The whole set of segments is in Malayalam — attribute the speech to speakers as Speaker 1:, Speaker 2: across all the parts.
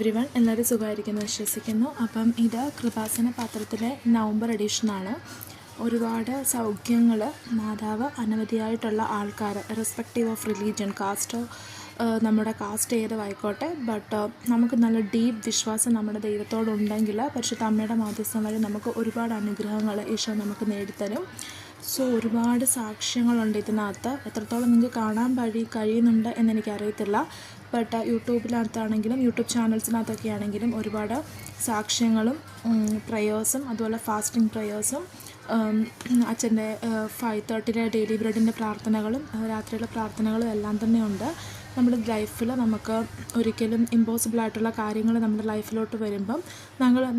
Speaker 1: എവ്രിവൺ, എല്ലാവരും സുഖമായിരിക്കുന്നു വിശ്വസിക്കുന്നു. അപ്പം ഇത് കൃപാസന പത്രത്തിലെ നവംബർ എഡിഷനാണ്. ഒരുപാട് സൗഖ്യങ്ങൾ മാതാവ് അനവധിയായിട്ടുള്ള ആൾക്കാർ, റെസ്പെക്റ്റീവ് ഓഫ് റിലീജിയൻ, കാസ്റ്റോ നമ്മുടെ കാസ്റ്റ് ഏതുമായിക്കോട്ടെ, ബട്ട് നമുക്ക് നല്ല ഡീപ്പ് വിശ്വാസം നമ്മുടെ ദൈവത്തോടുണ്ടെങ്കിൽ പരിശുദ്ധ അമ്മയുടെ മാധ്യസ്ഥം വഴി നമുക്ക് ഒരുപാട് അനുഗ്രഹങ്ങൾ ഈശോ നമുക്ക് നേടിത്തരും. സോ ഒരുപാട് സാക്ഷ്യങ്ങളുണ്ട് ഇതിനകത്ത്. എത്രത്തോളം നിങ്ങൾക്ക് കാണാൻ കഴിയുന്നുണ്ട് എന്നെനിക്കറിയത്തില്ല. ബട്ട് യൂട്യൂബിനകത്താണെങ്കിലും യൂട്യൂബ് ചാനൽസിനകത്തൊക്കെ ആണെങ്കിലും ഒരുപാട് സാക്ഷ്യങ്ങളും പ്രയേഴ്സും അതുപോലെ ഫാസ്റ്റിംഗ് പ്രയേഴ്സും അച്ഛൻ്റെ 5:30 ഡെയിലി ബ്രെഡിൻ്റെ പ്രാർത്ഥനകളും രാത്രിയിലെ പ്രാർത്ഥനകളും എല്ലാം തന്നെ ഉണ്ട്. നമ്മുടെ ലൈഫിൽ നമുക്ക് ഒരിക്കലും ഇമ്പോസിബിളായിട്ടുള്ള കാര്യങ്ങൾ നമ്മുടെ ലൈഫിലോട്ട് വരുമ്പം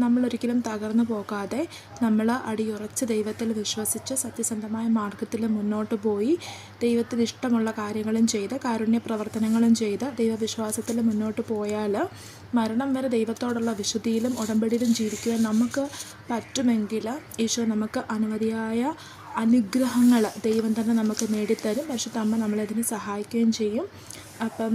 Speaker 1: നമ്മളൊരിക്കലും തകർന്നു പോകാതെ നമ്മൾ അടിയുറച്ച് ദൈവത്തിൽ വിശ്വസിച്ച് സത്യസന്ധമായ മാർഗത്തിൽ മുന്നോട്ട് പോയി ദൈവത്തിന് ഇഷ്ടമുള്ള കാര്യങ്ങളും ചെയ്ത് കാരുണ്യ പ്രവർത്തനങ്ങളും ചെയ്ത് ദൈവവിശ്വാസത്തിൽ മുന്നോട്ട് പോയാൽ മരണം വരെ ദൈവത്തോടുള്ള വിശുദ്ധിയിലും ഉടമ്പടിയിലും ജീവിക്കുവാൻ നമുക്ക് പറ്റുമെങ്കിൽ ഈശോ നമുക്ക് അനവധിയായ അനുഗ്രഹങ്ങൾ ദൈവം തന്നെ നമുക്ക് നേടിത്തരും. പരിശുദ്ധ അമ്മ നമ്മളതിന് സഹായിക്കുകയും ചെയ്യും. അപ്പം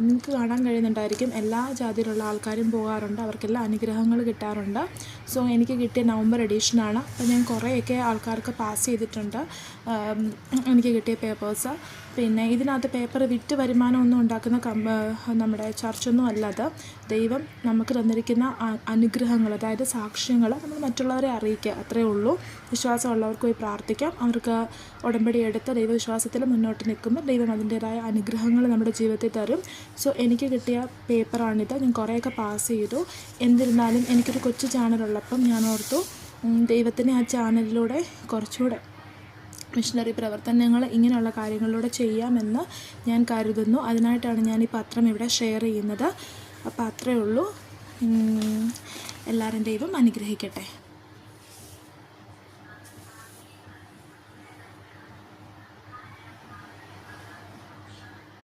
Speaker 1: നിങ്ങൾക്ക് കാണാൻ കഴിയുന്നുണ്ടായിരിക്കും, എല്ലാ ജാതിയിലുള്ള ആൾക്കാരും പോകാറുണ്ട്, അവർക്കെല്ലാം അനുഗ്രഹങ്ങൾ കിട്ടാറുണ്ട്. സോ എനിക്ക് കിട്ടിയ നവംബർ എഡിഷനാണ്. അപ്പം ഞാൻ കുറേയൊക്കെ ആൾക്കാർക്ക് പാസ് ചെയ്തിട്ടുണ്ട് എനിക്ക് കിട്ടിയ പേപ്പേഴ്സ്. പിന്നെ ഇതിനകത്ത് പേപ്പർ വിറ്റ് വരുമാനമൊന്നും ഉണ്ടാക്കുന്ന നമ്മുടെ ചർച്ചൊന്നും അല്ലാതെ ദൈവം നമുക്ക് തന്നിരിക്കുന്ന അനുഗ്രഹങ്ങൾ, അതായത് സാക്ഷ്യങ്ങൾ നമ്മൾ മറ്റുള്ളവരെ അറിയിക്കുക, അത്രയേ ഉള്ളൂ. വിശ്വാസമുള്ളവർക്ക് പോയി പ്രാർത്ഥിക്കാം. അവർക്ക് ഉടമ്പടി എടുത്ത് ദൈവവിശ്വാസത്തിൽ മുന്നോട്ട് നിൽക്കുമ്പോൾ ദൈവം അതിൻ്റേതായ അനുഗ്രഹങ്ങൾ നമ്മുടെ ജീവിതത്തിൽ തരും. സോ എനിക്ക് കിട്ടിയ പേപ്പറാണിത്. ഞാൻ കുറേയൊക്കെ പാസ് ചെയ്തു. എന്നിരുന്നാലും എനിക്കൊരു കൊച്ചു ചാനലുള്ളപ്പം ഞാൻ ഓർത്തു ദൈവത്തിനെ ആ ചാനലിലൂടെ കുറച്ചുകൂടെ മിഷണറി പ്രവർത്തനങ്ങൾ ഇങ്ങനെയുള്ള കാര്യങ്ങളിലൂടെ ചെയ്യാമെന്ന് ഞാൻ കരുതുന്നു. അതിനായിട്ടാണ് ഞാൻ ഈ പത്രം ഇവിടെ ഷെയർ ചെയ്യുന്നത്. അപ്പോൾ അത്രയേ ഉള്ളൂ. എല്ലാവരും ദൈവം അനുഗ്രഹിക്കട്ടെ.